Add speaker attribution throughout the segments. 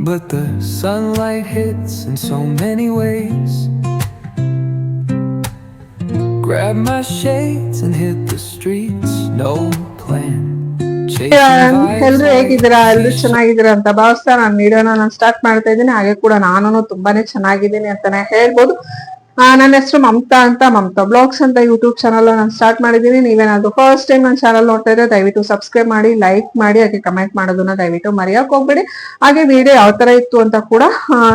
Speaker 1: but the sunlight hits in so many ways. Grab my shades and hit the streets, no plan. Chasing vibes
Speaker 2: ಎಲ್ರು
Speaker 1: like
Speaker 2: ಹೇಗಿದ್ದೀರಾ? ಎಲ್ರು
Speaker 1: fish.
Speaker 2: ಚೆನ್ನಾಗಿದ್ದೀರಾ ಅಂತ ಭಾವಿಸ್ತಾ ನಾನು ವಿಡಿಯೋನ ಸ್ಟಾರ್ಟ್ ಮಾಡ್ತಾ ಇದ್ದೀನಿ. ಹಾಗೆ ಕೂಡ ನಾನು ತುಂಬಾನೇ ಚೆನ್ನಾಗಿದ್ದೀನಿ ಅಂತಾನೆ ಹೇಳ್ಬೋದು. ನನ್ನ ಹೆಸರು ಮಮತಾ ಅಂತ, ಮಮತಾ ಬ್ಲಾಗ್ಸ್ ಅಂತ ಯೂಟ್ಯೂಬ್ ಚಾನಲ್ ನಾನು ಸ್ಟಾರ್ಟ್ ಮಾಡಿದ್ದೀನಿ. ನೀವೇನಾದ್ರು ಫಸ್ಟ್ ಟೈಮ್ ನನ್ನ ಚಾನಲ್ ನೋಡ್ತಾ ಇದ್ರೆ ದಯವಿಟ್ಟು ಸಬ್ಸ್ಕ್ರೈಬ್ ಮಾಡಿ, ಲೈಕ್ ಮಾಡಿ, ಹಾಗೆ ಕಮೆಂಟ್ ಮಾಡೋದನ್ನ ದಯವಿಟ್ಟು ಮರೆಯಕ್ ಹೋಗ್ಬೇಡಿ. ಹಾಗೆ ವಿಡಿಯೋ ಯಾವ ತರ ಇತ್ತು ಅಂತ ಕೂಡ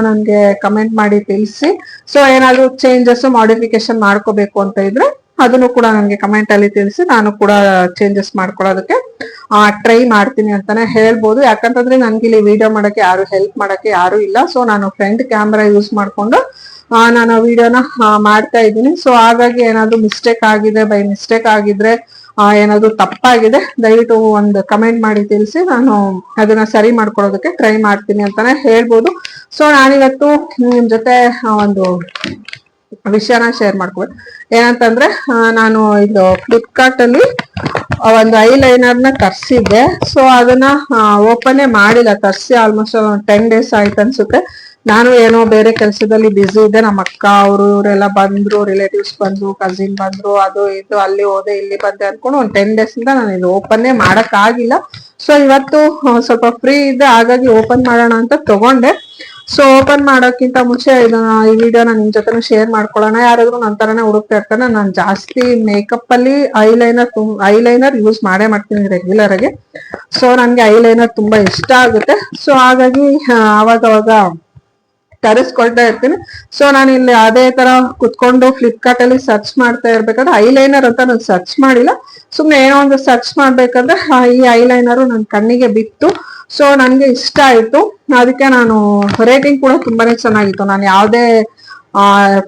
Speaker 2: ನನ್ಗೆ ಕಮೆಂಟ್ ಮಾಡಿ ತಿಳಿಸಿ. ಸೊ ಏನಾದ್ರು ಚೇಂಜಸ್ ಮಾಡಿಫಿಕೇಶನ್ ಮಾಡ್ಕೋಬೇಕು ಅಂತ ಇದ್ರೆ ಅದನ್ನು ಕೂಡ ನನಗೆ ಕಮೆಂಟ್ ಅಲ್ಲಿ ತಿಳಿಸಿ, ನಾನು ಕೂಡ ಚೇಂಜಸ್ ಮಾಡ್ಕೊಳ್ಳೋದಕ್ಕೆ ಟ್ರೈ ಮಾಡ್ತೀನಿ ಅಂತಾನೆ ಹೇಳ್ಬೋದು. ಯಾಕಂತಂದ್ರೆ ನನ್ಗೆ ಇಲ್ಲಿ ವಿಡಿಯೋ ಮಾಡಕ್ಕೆ ಯಾರು ಹೆಲ್ಪ್ ಮಾಡಕ್ಕೆ ಯಾರು ಇಲ್ಲ. ಸೊ ನಾನು ಫ್ರಂಟ್ ಕ್ಯಾಮ್ರಾ ಯೂಸ್ ಮಾಡ್ಕೊಂಡು ನಾನು ವಿಡಿಯೋನ ಮಾಡ್ತಾ ಇದ್ದೀನಿ. ಸೊ ಹಾಗಾಗಿ ಏನಾದ್ರು ಮಿಸ್ಟೇಕ್ ಆಗಿದೆ, ಬೈ ಮಿಸ್ಟೇಕ್ ಆಗಿದ್ರೆ ಏನಾದ್ರು ತಪ್ಪಾಗಿದೆ ದಯವಿಟ್ಟು ಒಂದು ಕಮೆಂಟ್ ಮಾಡಿ ತಿಳಿಸಿ, ನಾನು ಅದನ್ನ ಸರಿ ಮಾಡ್ಕೊಳ್ಳೋದಕ್ಕೆ ಟ್ರೈ ಮಾಡ್ತೀನಿ ಅಂತಾನೆ ಹೇಳ್ಬೋದು. ಸೊ ನಾನಿವತ್ತು ನಿಮ್ ಜೊತೆ ಒಂದು ವಿಷಯನ ಶೇರ್ ಮಾಡ್ಕೋಬೇಕು. ಏನಂತಂದ್ರೆ ನಾನು ಇದು ಫ್ಲಿಪ್ಕಾರ್ಟ್ ಅಲ್ಲಿ ಒಂದು ಐಲೈನರ್ ನ ತರ್ಸಿದ್ದೆ. ಸೊ ಅದನ್ನ ಓಪನ್ ಮಾಡಿಲ್ಲ, ತರ್ಸಿ ಆಲ್ಮೋಸ್ಟ್ 10 days ಆಯ್ತು ಅನ್ಸುತ್ತೆ. ನಾನು ಏನೋ ಬೇರೆ ಕೆಲಸದಲ್ಲಿ ಬ್ಯುಸಿ ಇದ್ದೆ. ನಮ್ಮ ಅಕ್ಕ ಅವರು ಇವರೆಲ್ಲ ಬಂದ್ರು, ರಿಲೇಟಿವ್ಸ್ ಬಂದ್ರು, ಕಸಿನ್ ಬಂದ್ರು, ಅದು ಇದು ಅಲ್ಲಿ ಹೋದೆ ಇಲ್ಲಿ ಬಂದೆ ಅನ್ಕೊಂಡು ಒಂದು 10 days ಇಂದ ನಾನು ಇದು ಓಪನ್ನೇ ಮಾಡಕ್ ಆಗಿಲ್ಲ. ಸೊ ಇವತ್ತು ಸ್ವಲ್ಪ ಫ್ರೀ ಇದ್ದೆ, ಹಾಗಾಗಿ ಓಪನ್ ಮಾಡೋಣ ಅಂತ ತಗೊಂಡೆ. ಸೊ ಓಪನ್ ಮಾಡೋಕ್ಕಿಂತ ಮುಂಚೆ ಈ ವಿಡಿಯೋನ ನಿಮ್ ಜೊತೆ ಶೇರ್ ಮಾಡ್ಕೊಳ್ಳೋಣ. ಯಾರಾದ್ರೂ ನನ್ನ ತರನೇ ಹುಡುಕ್ತಾ ಇರ್ತಾನೆ. ನಾನು ಜಾಸ್ತಿ ಮೇಕಪ್ ಅಲ್ಲಿ ಐಲೈನರ್ ಯೂಸ್ ಮಾಡೇ ಮಾಡ್ತೀನಿ ರೆಗ್ಯುಲರ್ ಆಗಿ. ಸೊ ನನ್ಗೆ ಐಲೈನರ್ ತುಂಬಾ ಇಷ್ಟ ಆಗುತ್ತೆ. ಸೊ ಹಾಗಾಗಿ ಅವಾಗ ತರಿಸ್ಕೊಳ್ತಾ ಇರ್ತೀನಿ. ಸೊ ನಾನು ಇಲ್ಲಿ ಅದೇ ತರ ಕುತ್ಕೊಂಡು ಫ್ಲಿಪ್ಕಾರ್ಟ್ ಅಲ್ಲಿ ಸರ್ಚ್ ಮಾಡ್ತಾ ಇರ್ಬೇಕಾದ್ರೆ ಐಲೈನರ್ ಅಂತ ನಾನು ಸರ್ಚ್ ಮಾಡಿಲ್ಲ, ಸುಮ್ನೆ ಏನೋ ಒಂದು ಸರ್ಚ್ ಮಾಡ್ಬೇಕಂದ್ರೆ ಈ ಐಲೈನರು ನನ್ನ ಕಣ್ಣಿಗೆ ಬಿತ್ತು. ಸೊ ನನ್ಗೆ ಇಷ್ಟ ಆಯ್ತು. ಅದಕ್ಕೆ ನಾನು ರೇಟಿಂಗ್ ಕೂಡ ತುಂಬಾನೇ ಚೆನ್ನಾಗಿತ್ತು. ನಾನು ಯಾವ್ದೇ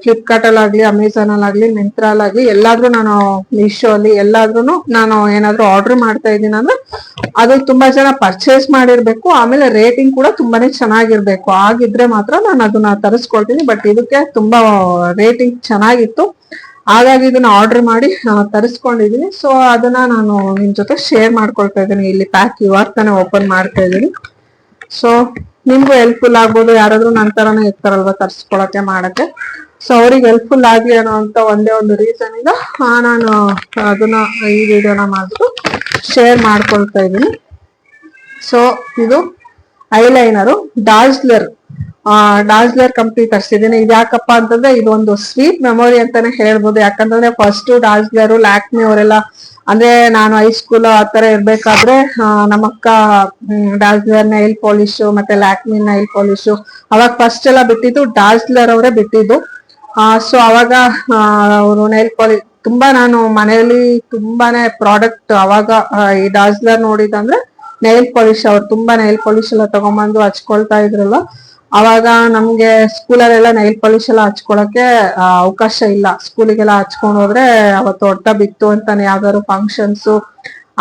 Speaker 2: ಫ್ಲಿಪ್ಕಾರ್ಟ್ ಅಲ್ಲಾಗ್ಲಿ, ಅಮೆಝಾನ್ ಅಲ್ಲಾಗ್ಲಿ, ಮಿಂತ್ರಾ ಅಲ್ಲಾಗ್ಲಿ, ಎಲ್ಲಾದ್ರೂ ನಾನು ಮೀಶೋ ಅಲ್ಲಿ ಎಲ್ಲಾದ್ರೂ ನಾನು ಏನಾದ್ರೂ ಆರ್ಡರ್ ಮಾಡ್ತಾ ಇದ್ದೀನಿ ಅಂದ್ರೆ ಅದು ತುಂಬಾ ಜನ ಪರ್ಚೇಸ್ ಮಾಡಿರ್ಬೇಕು, ಆಮೇಲೆ ರೇಟಿಂಗ್ ಕೂಡ ತುಂಬಾನೇ ಚೆನ್ನಾಗಿರ್ಬೇಕು. ಆಗಿದ್ರೆ ಮಾತ್ರ ನಾನು ಅದನ್ನ ತರಿಸ್ಕೊಳ್ತೀನಿ. ಬಟ್ ಇದಕ್ಕೆ ತುಂಬಾ ರೇಟಿಂಗ್ ಚೆನ್ನಾಗಿತ್ತು, ಹಾಗಾಗಿ ಇದನ್ನ ಆರ್ಡರ್ ಮಾಡಿ ತರಿಸ್ಕೊಂಡಿದೀನಿ. ಸೊ ಅದನ್ನ ನಾನು ನಿಮ್ ಜೊತೆ ಶೇರ್ ಮಾಡ್ಕೊಳ್ತಾ ಇದ್ದೀನಿ. ಇಲ್ಲಿ ಪ್ಯಾಕ್ ಇವಾಗ ತಾನೇ ಓಪನ್ ಮಾಡ್ತಾ ಇದ್ದೀನಿ. ಸೊ ನಿಮ್ಗೂ ಹೆಲ್ಪ್ಫುಲ್ ಆಗ್ಬೋದು. ಯಾರಾದ್ರೂ ನನ್ನ ತರನೇ ಇರ್ತಾರಲ್ವಾ ತರ್ಸ್ಕೊಳಕ್ಕೆ ಮಾಡಕ್ಕೆ, ಸೊ ಅವ್ರಿಗೆ ಹೆಲ್ಪ್ಫುಲ್ ಆಗ್ಲಿ ಅನ್ನೋ ಅಂತ ಒಂದೇ ಒಂದು ರೀಸನ್ ಇಂದ ನಾನು ಅದನ್ನ ಈ ವಿಡಿಯೋನ ಮಾಡ್ಬಿಟ್ಟು ಶೇರ್ ಮಾಡ್ಕೊಳ್ತಾ ಇದ್ದೀನಿ. ಸೊ ಇದು ಐಲೈನರು ಡಾಜ್ಲರ್ ಕಂಪ್ನಿ ತರಿಸಿದ್ದೀನಿ. ಇದು ಯಾಕಪ್ಪ ಅಂತಂದ್ರೆ ಇದೊಂದು ಸ್ವೀಟ್ ಮೆಮೊರಿ ಅಂತಾನೆ ಹೇಳ್ಬೋದು. ಯಾಕಂತಂದ್ರೆ ಫಸ್ಟ್ ಡಾಜ್ಲರ್, ಲ್ಯಾಕ್ಮಿ ಅವರೆಲ್ಲ, ಅಂದ್ರೆ ನಾನು ಹೈಸ್ಕೂಲ್ ಆತರ ಇರ್ಬೇಕಾದ್ರೆ ನಮ್ಮಕ್ಕ ಡಾಜ್ಲರ್ ನೈಲ್ ಪಾಲಿಶ್ ಮತ್ತೆ ಲ್ಯಾಕ್ಮಿ ನೈಲ್ ಪಾಲಿಶ್ ಅವಾಗ ಫಸ್ಟ್ ಎಲ್ಲ ಬಿಟ್ಟಿದ್ದು ಡಾಜ್ಲರ್ ಅವರೇ ಬಿಟ್ಟಿದ್ದು. ಸೊ ಅವಾಗ ಅವರು ನೈಲ್ ಪಾಲಿಶ್ ತುಂಬಾ ನಾನು ಮನೆಯಲ್ಲಿ ತುಂಬಾನೇ ಪ್ರಾಡಕ್ಟ್ ಅವಾಗ ಈ ಡಾಜ್ಲರ್ ನೋಡಿದಂದ್ರೆ ನೈಲ್ ಪಾಲಿಶ್, ಅವ್ರು ತುಂಬಾ ನೈಲ್ ಪಾಲಿಶ್ ಎಲ್ಲ ತಗೊಂಡ್ಬಂದು ಹಚ್ಕೊಳ್ತಾ ಇದ್ರಲ್ಲ. ಅವಾಗ ನಮ್ಗೆ ಸ್ಕೂಲಲ್ಲೆಲ್ಲ ನೈಲ್ ಪಾಲಿಶ್ ಎಲ್ಲ ಹಚ್ಕೊಳಕ್ಕೆ ಅವಕಾಶ ಇಲ್ಲ. ಸ್ಕೂಲಿಗೆಲ್ಲ ಹಚ್ಕೊಂಡ್ ಹೋದ್ರೆ ಅವತ್ತು ಹೊಡ್ತ ಬಿತ್ತು ಅಂತಾನೆ, ಯಾವ್ದಾದ್ರು ಫಂಕ್ಷನ್ಸ್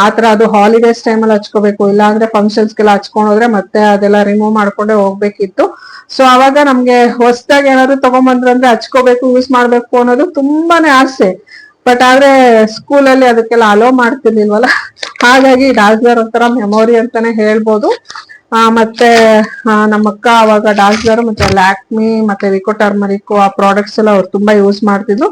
Speaker 2: ಆತರ ಅದು ಹಾಲಿಡೇಸ್ ಟೈಮಲ್ಲಿ ಹಚ್ಕೋಬೇಕು, ಇಲ್ಲ ಅಂದ್ರೆ ಫಂಕ್ಷನ್ಸ್ಗೆಲ್ಲ ಹಚ್ಕೊಂಡ್ ಹೋದ್ರೆ ಮತ್ತೆ ಅದೆಲ್ಲ ರಿಮೂವ್ ಮಾಡ್ಕೊಂಡೆ ಹೋಗ್ಬೇಕಿತ್ತು. ಸೊ ಅವಾಗ ನಮ್ಗೆ ಹೊಸದಾಗಿ ಏನಾದ್ರು ತಗೊಂಡ್ಬಂದ್ರು ಅಂದ್ರೆ ಹಚ್ಕೋಬೇಕು, ಯೂಸ್ ಮಾಡ್ಬೇಕು ಅನ್ನೋದು ತುಂಬಾನೇ ಆಸೆ. ಬಟ್ ಆದ್ರೆ ಸ್ಕೂಲಲ್ಲಿ ಅದಕ್ಕೆಲ್ಲ ಅಲೋ ಮಾಡ್ತಿರ್ಲಿಲ್ವಲ್ಲ, ಹಾಗಾಗಿ ಡಾಜ್ಲರ್ ಒಂಥರ ಮೆಮೊರಿ ಅಂತಾನೆ ಹೇಳ್ಬೋದು. ಮತ್ತೆ ನಮ್ಮಕ್ಕ ಅವಾಗ ಡಾಜ್ಲರ್ ಮತ್ತೆ ಲ್ಯಾಕ್ಮಿ ಮತ್ತೆ ವಿಕೋ ಟರ್ಮರಿಕ್ ಆ ಪ್ರಾಡಕ್ಟ್ಸ್ ಎಲ್ಲ ಅವ್ರು ತುಂಬಾ ಯೂಸ್ ಮಾಡ್ತಿದ್ರು.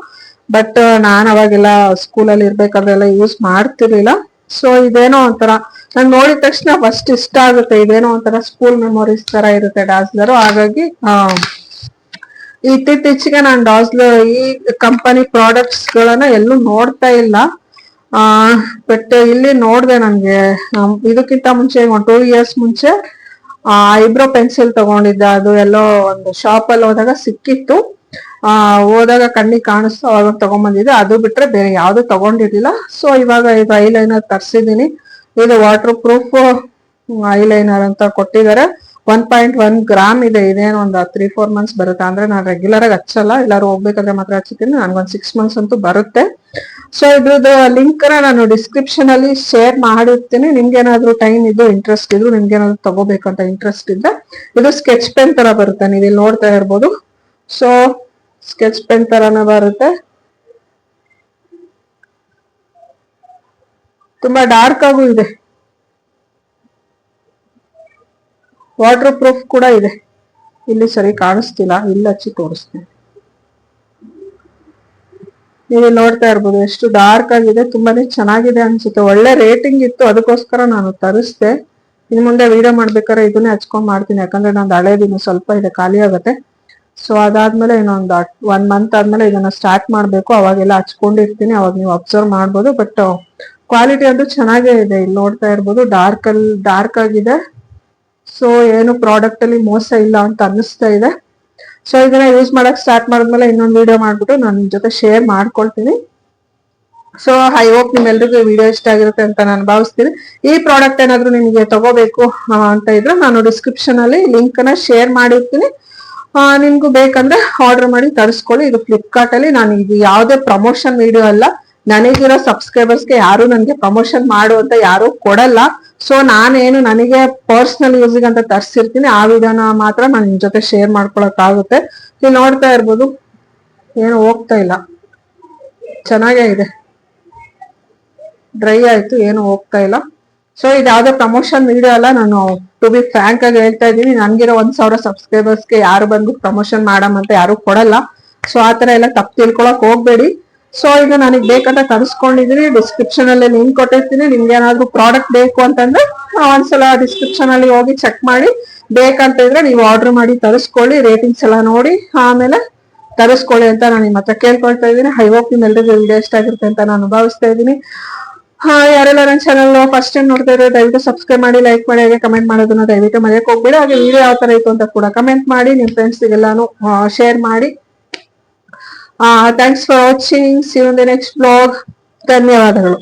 Speaker 2: ಬಟ್ ನಾನ್ ಅವಾಗೆಲ್ಲ ಸ್ಕೂಲಲ್ಲಿ ಇರ್ಬೇಕಾದ್ರೆಲ್ಲ ಯೂಸ್ ಮಾಡ್ತಿರ್ಲಿಲ್ಲ. ಸೊ ಇದೇನೋ ಒಂಥರ ನಂಗೆ ನೋಡಿದ ತಕ್ಷಣ ಫಸ್ಟ್ ಇಷ್ಟ ಆಗುತ್ತೆ. ಇದೇನೋ ಒಂಥರ ಸ್ಕೂಲ್ ಮೆಮೊರೀಸ್ ತರ ಇರುತ್ತೆ ಡಾಜ್ಲರ್. ಹಾಗಾಗಿ ಇತ್ತೀಚೆಗೆ ನಾನು ಡಾಜ್ಲರ್ ಈ ಕಂಪನಿ ಪ್ರಾಡಕ್ಟ್ಸ್ ಗಳನ್ನ ಎಲ್ಲೂ ನೋಡ್ತಾ ಇಲ್ಲ. ಬಟ್ ಇಲ್ಲಿ ನೋಡ್ದೆ, ನನ್ಗೆ ಇದಕ್ಕಿಂತ ಮುಂಚೆ 2 years ಮುಂಚೆ ಐಬ್ರೋ ಪೆನ್ಸಿಲ್ ತಗೊಂಡಿದ್ದೆ. ಅದು ಎಲ್ಲೋ ಒಂದು ಶಾಪ್ ಅಲ್ಲಿ ಹೋದಾಗ ಸಿಕ್ಕಿತ್ತು. ಹೋದಾಗ ಕಣ್ಣಿಗೆ ಕಾಣಿಸ್ತು, ಅವಾಗ ತಗೊಂಡ್ಬಂದಿದ್ದೆ. ಅದು ಬಿಟ್ರೆ ಬೇರೆ ಯಾವ್ದು ತಗೊಂಡಿರ್ಲಿಲ್ಲ. ಸೊ ಇವಾಗ ಇದು ಐಲೈನರ್ ತರ್ಸಿದೀನಿ. ಇದು ವಾಟರ್ ಪ್ರೂಫ್ ಐಲೈನರ್ ಅಂತ ಕೊಟ್ಟಿದ್ದಾರೆ. 1.1 ಗ್ರಾಮ್ ಇದೆ. ಇದೇನು ಒಂದು 3-4 months ಬರುತ್ತೆ. ಅಂದ್ರೆ ನಾನು ರೆಗ್ಯುಲರ್ ಆಗಿ ಹಚ್ಚಲ್ಲ, ಎಲ್ಲಾರು ಹೋಗ್ಬೇಕಾದ್ರೆ ಮಾತ್ರ ಹಚ್ತೀನಿ. ನನ್ಗೊಂದು 6 months ಅಂತೂ ಬರುತ್ತೆ. ಸೊ ಇದ್ರದ್ದು ಲಿಂಕ್ ನಾನು ಡಿಸ್ಕ್ರಿಪ್ಷನ್ ಅಲ್ಲಿ ಶೇರ್ ಮಾಡಿರ್ತೀನಿ. ನಿಮ್ಗೇನಾದ್ರೂ ಟೈಮ್ ಇದ್ದು ಇಂಟ್ರೆಸ್ಟ್ ಇದ್ರು, ನಿಮ್ಗೇನಾದ್ರು ತಗೋಬೇಕಂತ ಇಂಟ್ರೆಸ್ಟ್ ಇದ್ರೆ, ಇದು ಸ್ಕೆಚ್ ಪೆನ್ ತರ ಬರುತ್ತೆ, ನೀವು ಇಲ್ಲಿ ನೋಡ್ತಾ ಇರ್ಬೋದು. ಸೊ ಸ್ಕೆಚ್ ಪೆನ್ ತರಾನೇ ಬರುತ್ತೆ. ತುಂಬಾ ಡಾರ್ಕ್ ಆಗೂ ಇದೆ. ವಾಟರ್ ಪ್ರೂಫ್ ಕೂಡ ಇದೆ. ಇಲ್ಲಿ ಸರಿ ಕಾಣಿಸ್ತಿಲ್ಲ, ಇಲ್ಲಿ ಹಚ್ಚಿ ತೋರಿಸ್ತೀನಿ. ನೀವು ನೋಡ್ತಾ ಇರ್ಬೋದು ಎಷ್ಟು ಡಾರ್ಕ್ ಆಗಿದೆ, ತುಂಬಾನೇ ಚೆನ್ನಾಗಿದೆ ಅನ್ಸುತ್ತೆ. ಒಳ್ಳೆ ರೇಟಿಂಗ್ ಇತ್ತು, ಅದಕ್ಕೋಸ್ಕರ ನಾನು ತರಿಸ್ದೆ. ಇನ್ನು ಮುಂದೆ ವಿಡಿಯೋ ಮಾಡ್ಬೇಕಾದ್ರೆ ಇದನ್ನೇ ಹಚ್ಕೊಂಡ್ ಮಾಡ್ತೀನಿ, ಯಾಕಂದ್ರೆ ನಾನು ಹಳೇದಿನ್ನು ಸ್ವಲ್ಪ ಇದೆ, ಖಾಲಿ ಆಗುತ್ತೆ. ಸೊ ಅದಾದ್ಮೇಲೆ ಇನ್ನೊಂದು 1 ಮಂತ್ ಆದ್ಮೇಲೆ ಇದನ್ನ ಸ್ಟಾರ್ಟ್ ಮಾಡ್ಬೇಕು. ಅವಾಗೆಲ್ಲ ಹಚ್ಕೊಂಡಿರ್ತೀನಿ, ಅವಾಗ ನೀವು ಅಬ್ಸರ್ವ್ ಮಾಡ್ಬೋದು. ಬಟ್ ಕ್ವಾಲಿಟಿ ಅಂತೂ ಚೆನ್ನಾಗೇ ಇದೆ. ಇಲ್ಲಿ ನೋಡ್ತಾ ಇರ್ಬೋದು ಡಾರ್ಕ್ ಆಗಿದೆ. ಸೊ ಏನು ಪ್ರಾಡಕ್ಟ್ ಅಲ್ಲಿ ಮೋಸ ಇಲ್ಲ ಅಂತ ಅನ್ನಿಸ್ತಾ ಇದೆ. ಸೊ ಇದನ್ನ ಯೂಸ್ ಮಾಡಕ್ ಸ್ಟಾರ್ಟ್ ಮಾಡಿದ್ಮೇಲೆ ಇನ್ನೊಂದು ವಿಡಿಯೋ ಮಾಡ್ಬಿಟ್ಟು ನಾನು ನಿಮ್ ಜೊತೆ ಶೇರ್ ಮಾಡ್ಕೊಳ್ತೀನಿ. ಸೊ ಐ ಹೋಪ್ ನಿಮ್ಮೆಲ್ರಿಗೂ ವಿಡಿಯೋ ಇಷ್ಟ ಆಗಿರುತ್ತೆ ಅಂತ ನಾನು ಭಾವಿಸ್ತೀನಿ. ಈ ಪ್ರಾಡಕ್ಟ್ ಏನಾದ್ರು ನಿಮಗೆ ತಗೋಬೇಕು ಅಂತ ಇದ್ರೆ ನಾನು ಡಿಸ್ಕ್ರಿಪ್ಷನ್ ಅಲ್ಲಿ ಲಿಂಕ್ ನ ಶೇರ್ ಮಾಡಿರ್ತೀನಿ. ನಿಮ್ಗೂ ಬೇಕಂದ್ರೆ ಆರ್ಡರ್ ಮಾಡಿ ತರಿಸ್ಕೊಳ್ಳಿ. ಇದು ಫ್ಲಿಪ್ಕಾರ್ಟ್ ಅಲ್ಲಿ ನಾನು ಇದು ಯಾವುದೇ ಪ್ರಮೋಷನ್ ವಿಡಿಯೋ ಅಲ್ಲ. ನನಗಿರೋ ಸಬ್ಸ್ಕ್ರೈಬರ್ಸ್ಗೆ ಯಾರು ನನಗೆ ಪ್ರಮೋಷನ್ ಮಾಡು ಅಂತ ಯಾರು ಕೊಡಲ್ಲ. ಸೊ ನಾನೇನು ನನಗೆ ಪರ್ಸನಲ್ ಯೂಸಿಗೆ ಅಂತ ತರಿಸಿರ್ತೀನಿ, ಆ ವಿಡಿಯೋನ ಮಾತ್ರ ನಾನು ನಿಮ್ ಜೊತೆ ಶೇರ್ ಮಾಡ್ಕೊಳಕ್ ಆಗುತ್ತೆ. ನೀವು ನೋಡ್ತಾ ಇರ್ಬೋದು ಏನು ಹೋಗ್ತಾ ಇಲ್ಲ, ಚೆನ್ನಾಗೇ ಇದೆ. ಡ್ರೈ ಆಯ್ತು, ಏನು ಹೋಗ್ತಾ ಇಲ್ಲ. ಸೊ ಇದು ಯಾವ್ದೇ ಪ್ರಮೋಷನ್ ವಿಡಿಯೋ ಅಲ್ಲ. ನಾನು ಟು ಬಿ ಫ್ರಾಂಕ್ ಆಗಿ ಹೇಳ್ತಾ ಇದ್ದೀನಿ, ನನ್ಗಿರೋ 1000 ಸಬ್ಸ್ಕ್ರೈಬರ್ಸ್ಗೆ ಯಾರು ಬಂದು ಪ್ರಮೋಷನ್ ಮಾಡಮಂತ ಯಾರು ಕೊಡಲ್ಲ. ಸೊ ಆತರ ಎಲ್ಲ ತಪ್ಪು ತಿಳ್ಕೊಳಕ್ ಹೋಗ್ಬೇಡಿ. ಸೊ ಈಗ ನನಗೆ ಬೇಕಂತ ತರಿಸ್ಕೊಂಡಿದೀನಿ, ಡಿಸ್ಕ್ರಿಪ್ಷನ್ ಅಲ್ಲಿ ಲಿಂಕ್ ಕೊಟ್ಟಿರ್ತೀನಿ. ನಿಮ್ಗೆ ಏನಾದ್ರು ಪ್ರಾಡಕ್ಟ್ ಬೇಕು ಅಂತಂದ್ರೆ ಒಂದ್ಸಲ ಡಿಸ್ಕ್ರಿಪ್ಷನ್ ಅಲ್ಲಿ ಹೋಗಿ ಚೆಕ್ ಮಾಡಿ, ಬೇಕಂತ ಇದ್ರೆ ನೀವು ಆರ್ಡರ್ ಮಾಡಿ ತರಿಸ್ಕೊಳ್ಳಿ. ರೇಟಿಂಗ್ಸ್ ಎಲ್ಲ ನೋಡಿ ಆಮೇಲೆ ತರಿಸ್ಕೊಳ್ಳಿ ಅಂತ ನಾನು ನಿಮ್ಮ ಹತ್ರ ಕೇಳ್ಕೊಳ್ತಾ ಇದ್ದೀನಿ. ಐ ಹೋಪ್ ನಿಮ್ಮೆಲ್ಲರಿಗೂ ವಿಡಿಯೋ ಇಷ್ಟ ಆಗಿರುತ್ತೆ ಅಂತ ನಾನು ಭಾವಿಸ್ತಾ ಇದ್ದೀನಿ. ಯಾರೆಲ್ಲ ನನ್ನ ಚಾನಲ್ ಫಸ್ಟ್ ಟೈಮ್ ನೋಡ್ತಾ ಇದ್ರೆ ದಯವಿಟ್ಟು ಸಬ್ಸ್ಕ್ರೈಬ್ ಮಾಡಿ, ಲೈಕ್ ಮಾಡಿ, ಹಾಗೆ ಕಮೆಂಟ್ ಮಾಡೋದನ್ನ ದಯವಿಟ್ಟು ಮರೆಯಕ್ ಹೋಗ್ಬೇಡಿ. ಹಾಗೆ ವಿಡಿಯೋ ಯಾವ ತರ ಇತ್ತು ಅಂತ ಕೂಡ ಕಮೆಂಟ್ ಮಾಡಿ, ನಿಮ್ ಫ್ರೆಂಡ್ಸ್ಗೆಲ್ಲಾನು ಶೇರ್ ಮಾಡಿ. Thanks for watching. See you in the next blog. ಧನ್ಯವಾದಗಳು.